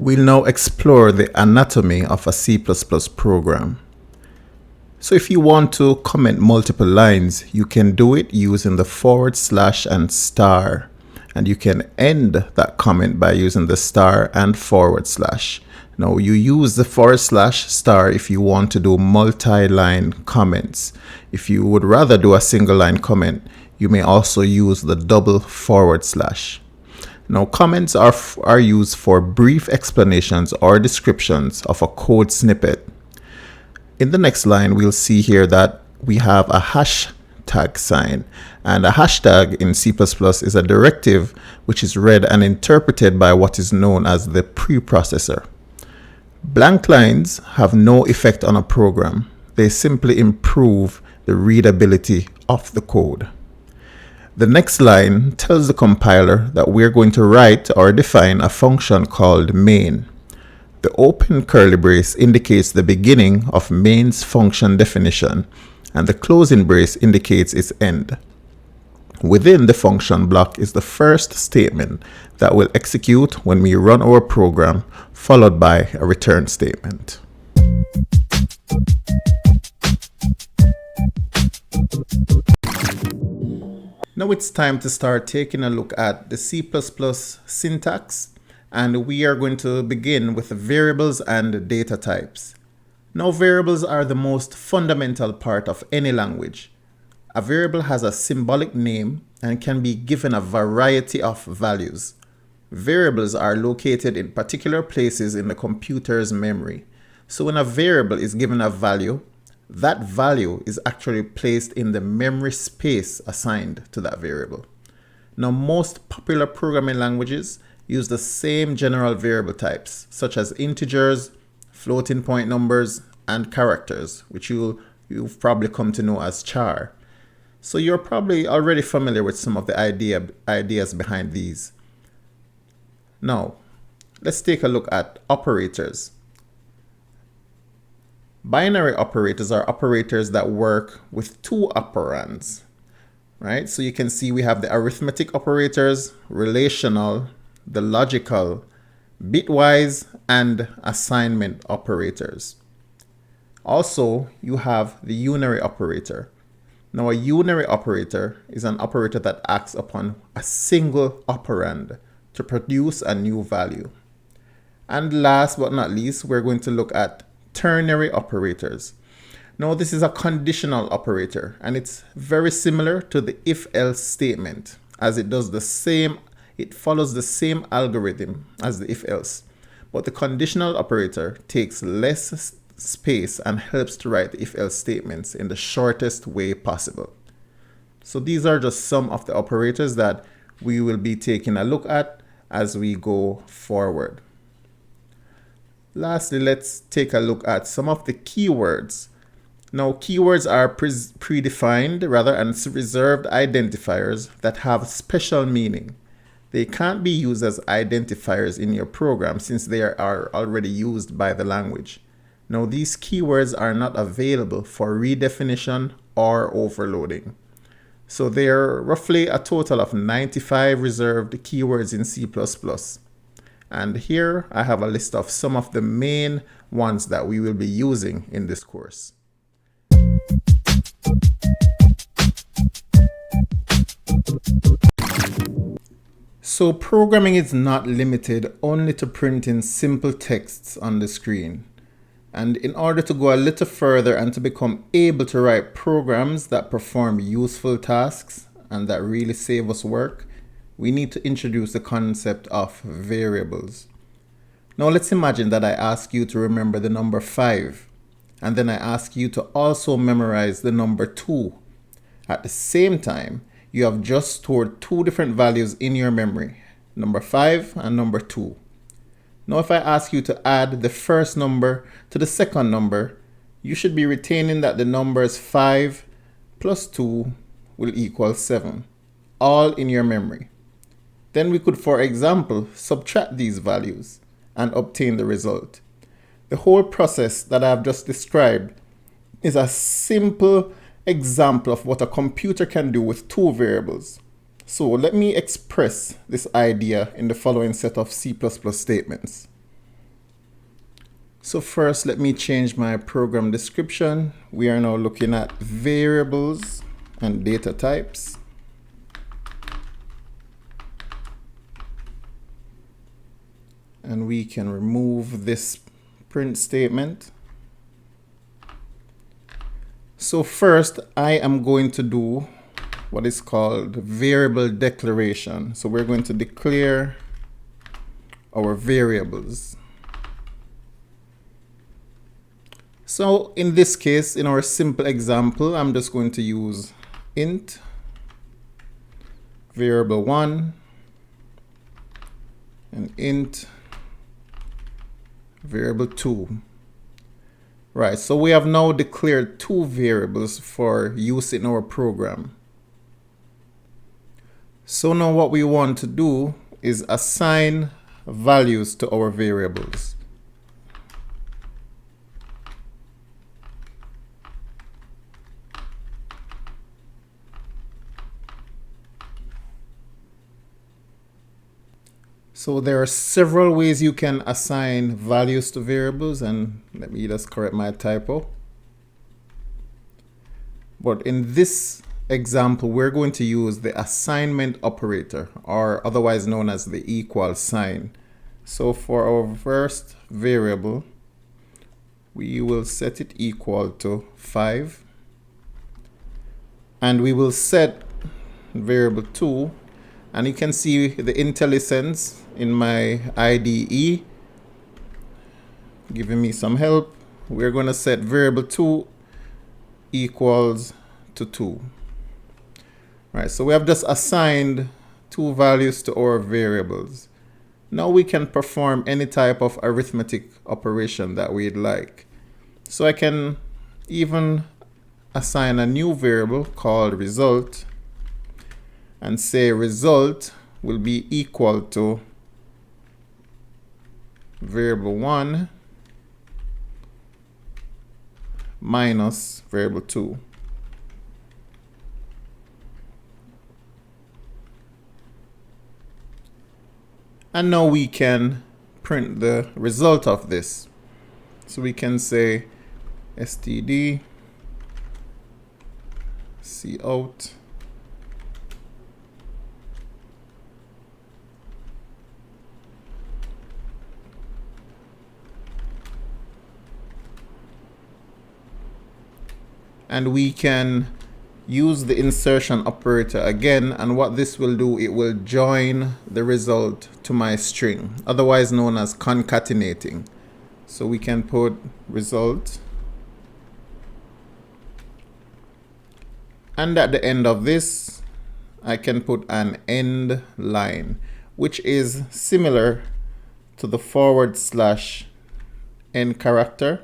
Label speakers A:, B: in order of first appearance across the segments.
A: We'll now explore the anatomy of a C++ program. So if you want to comment multiple lines, you can do it using the / and star. And you can end that comment by using the star and /. Now you use the / if you want to do multi-line comments. If you would rather do a single line comment, you may also use the double /. Now comments are used for brief explanations or descriptions of a code snippet. In the next line, we'll see here that we have a hashtag sign, and a hashtag in C++ is a directive which is read and interpreted by what is known as the preprocessor. Blank lines have no effect on a program. They simply improve the readability of the code. The next line tells the compiler that we're going to write or define a function called main. The open curly brace indicates the beginning of main's function definition, and the closing brace indicates its end. Within the function block is the first statement that will execute when we run our program, followed by a return statement. Now it's time to start taking a look at the C++ syntax, and we are going to begin with variables and data types. Now variables are the most fundamental part of any language. A variable has a symbolic name and can be given a variety of values. Variables are located in particular places in the computer's memory. So when a variable is given a value, that value is actually placed in the memory space assigned to that variable. Now most popular programming languages use the same general variable types, such as integers, floating point numbers, and characters, which you've probably come to know as char. So you're probably already familiar with some of the ideas behind these. Now, let's take a look at operators. Binary operators are operators that work with two operands, right? So you can see we have the arithmetic operators, relational, the logical, bitwise, and assignment operators. Also, you have the unary operator. Now, a unary operator is an operator that acts upon a single operand to produce a new value. And last but not least, we're going to look at ternary operators. Now, this is a conditional operator, and it's very similar to the if-else statement, as it follows the same algorithm as the if-else. But the conditional operator takes less space and helps to write the if-else statements in the shortest way possible. So these are just some of the operators that we will be taking a look at as we go forward. Lastly, let's take a look at some of the keywords. Now, keywords are predefined and reserved identifiers that have special meaning. They can't be used as identifiers in your program since they are already used by the language. Now, these keywords are not available for redefinition or overloading. So there are roughly a total of 95 reserved keywords in C++. And here I have a list of some of the main ones that we will be using in this course. So programming is not limited only to printing simple texts on the screen. And in order to go a little further and to become able to write programs that perform useful tasks and that really save us work, we need to introduce the concept of variables. Now let's imagine that I ask you to remember the number 5, and then I ask you to also memorize the number 2. At the same time, you have just stored two different values in your memory, number 5 and number 2. Now if I ask you to add the first number to the second number, you should be retaining that the numbers 5 plus 2 will equal 7, all in your memory. Then we could, for example, subtract these values and obtain the result. The whole process that I've just described is a simple example of what a computer can do with two variables. So let me express this idea in the following set of C++ statements. So first, let me change my program description. We are now looking at variables and data types. And we can remove this print statement. So first, I am going to do what is called variable declaration. So we're going to declare our variables. So in this case, in our simple example, I'm just going to use int variable 1 and int variable 2. Right, so we have now declared two variables for use in our program. So now what we want to do is assign values to our variables. So there are several ways you can assign values to variables, and let me just correct my typo. But in this example, we're going to use the assignment operator, or otherwise known as the equal sign. So for our first variable, we will set it equal to 5. And we will set variable 2. And you can see the IntelliSense in my IDE giving me some help. We're going to set variable 2 equals to 2. Right, so we have just assigned two values to our variables. Now we can perform any type of arithmetic operation that we'd like. So I can even assign a new variable called result and say result will be equal to variable 1 minus variable 2. And now we can print the result of this. So we can say std cout and we can use the insertion operator again, and what this will do, it will join the result to my string, otherwise known as concatenating. So we can put result, and at the end of this I can put an end line, which is similar to the / end character.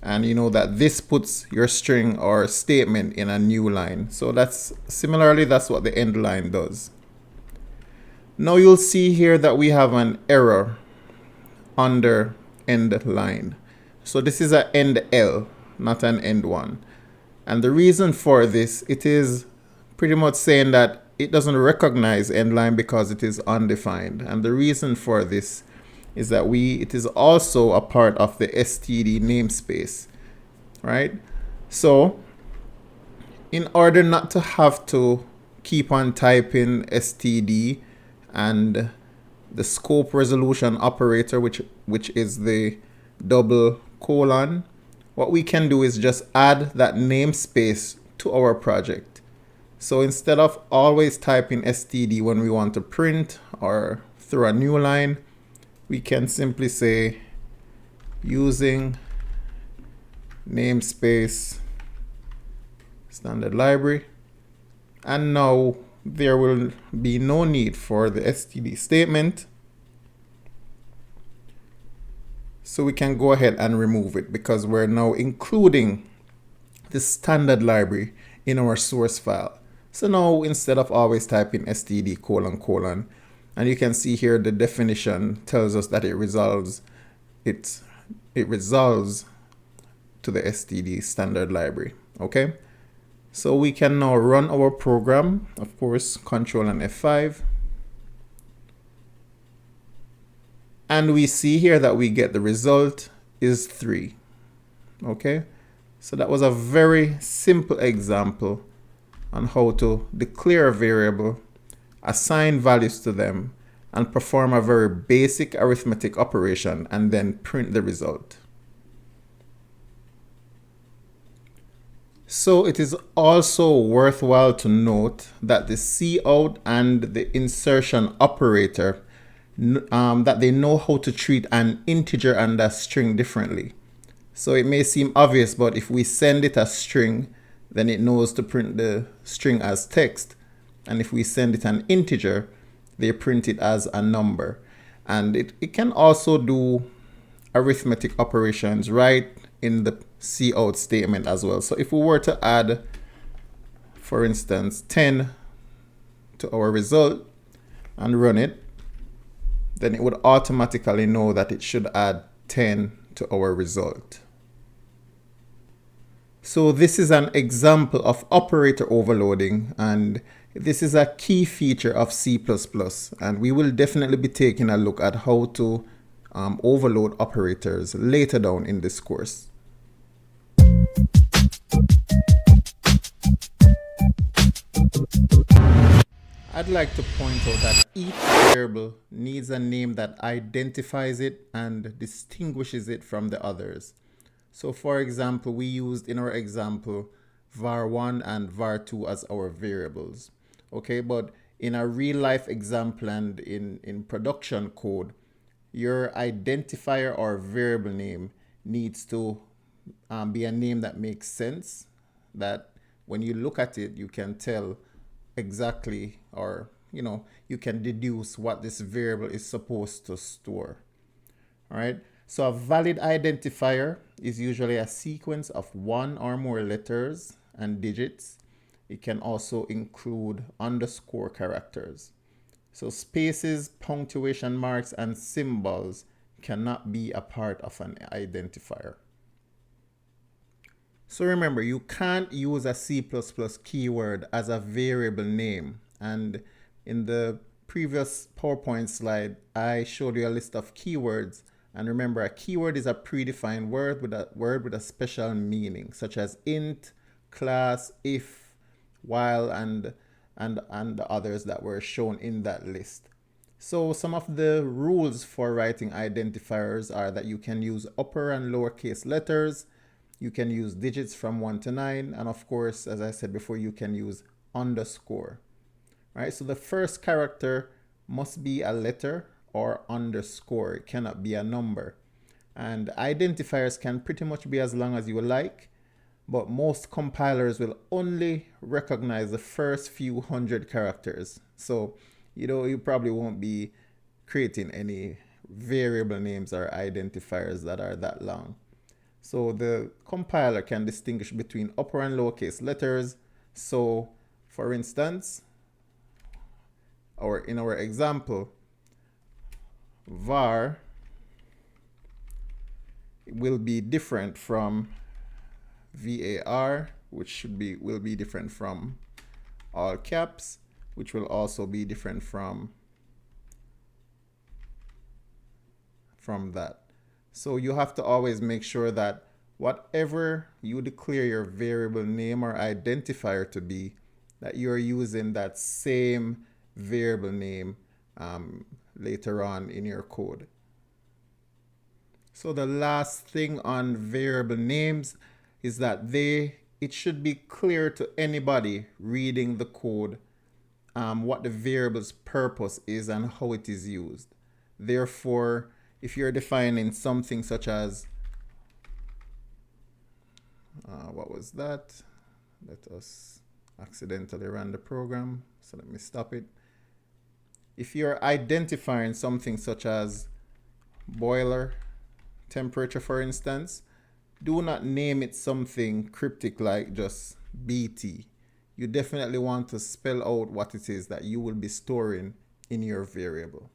A: And you know that this puts your string or statement in a new line. So that's what the end line does. Now you'll see here that we have an error under end line. So this is an end L, not an end 1. And the reason for this, it is pretty much saying that it doesn't recognize end line because it is undefined. And the reason for this is that it is also a part of the std namespace, right? So in order not to have to keep on typing std and the scope resolution operator, which is the double colon, what we can do is just add that namespace to our project. So instead of always typing std when we want to print or through a new line, we can simply say using namespace standard library, and now there will be no need for the std statement. So we can go ahead and remove it because we're now including the standard library in our source file. So now instead of always typing std : and you can see here the definition tells us that it resolves to the std standard library. Okay, so we can now run our program, of course, Control and F5. And we see here that we get the result is 3. Okay, so that was a very simple example on how to declare a variable, assign values to them, and perform a very basic arithmetic operation and then print the result. So it is also worthwhile to note that the cout and the insertion operator, that they know how to treat an integer and a string differently. So it may seem obvious, but if we send it a string, then it knows to print the string as text. And if we send it an integer, they print it as a number. And it can also do arithmetic operations right in the cout statement as well. So if we were to add, for instance, 10 to our result and run it, then it would automatically know that it should add 10 to our result. So this is an example of operator overloading, and this is a key feature of C++, and we will definitely be taking a look at how to overload operators later down in this course. I'd like to point out that each variable needs a name that identifies it and distinguishes it from the others. So for example, we used in our example var1 and var2 as our variables. Okay, but in a real life example and in production code, your identifier or variable name needs to be a name that makes sense, that when you look at it, you can tell exactly, or you can deduce what this variable is supposed to store. All right. So a valid identifier is usually a sequence of one or more letters and digits. It can also include underscore characters. So spaces, punctuation marks, and symbols cannot be a part of an identifier. So remember, you can't use a C++ keyword as a variable name. And in the previous PowerPoint slide, I showed you a list of keywords. And remember, a keyword is a predefined word with a special meaning, such as int, class, if, while, and the others that were shown in that list. So some of the rules for writing identifiers are that you can use upper and lowercase letters, you can use digits from 1 to 9, and of course, as I said before, you can use underscore. Right? So the first character must be a letter or underscore. It cannot be a number. And identifiers can pretty much be as long as you like, but most compilers will only recognize the first few hundred characters. So, you probably won't be creating any variable names or identifiers that are that long. So the compiler can distinguish between upper and lowercase letters. So for instance, in our example, var will be different from var, which will be different from all caps, which will also be different from that. So you have to always make sure that whatever you declare your variable name or identifier to be, that you're using that same variable name later on in your code. So the last thing on variable names is that it should be clear to anybody reading the code what the variable's purpose is and how it is used. Therefore, if you're defining something such as, what was that? Let us accidentally run the program, so let me stop it. If you're identifying something such as boiler temperature, for instance, do not name it something cryptic like just BT. You definitely want to spell out what it is that you will be storing in your variable.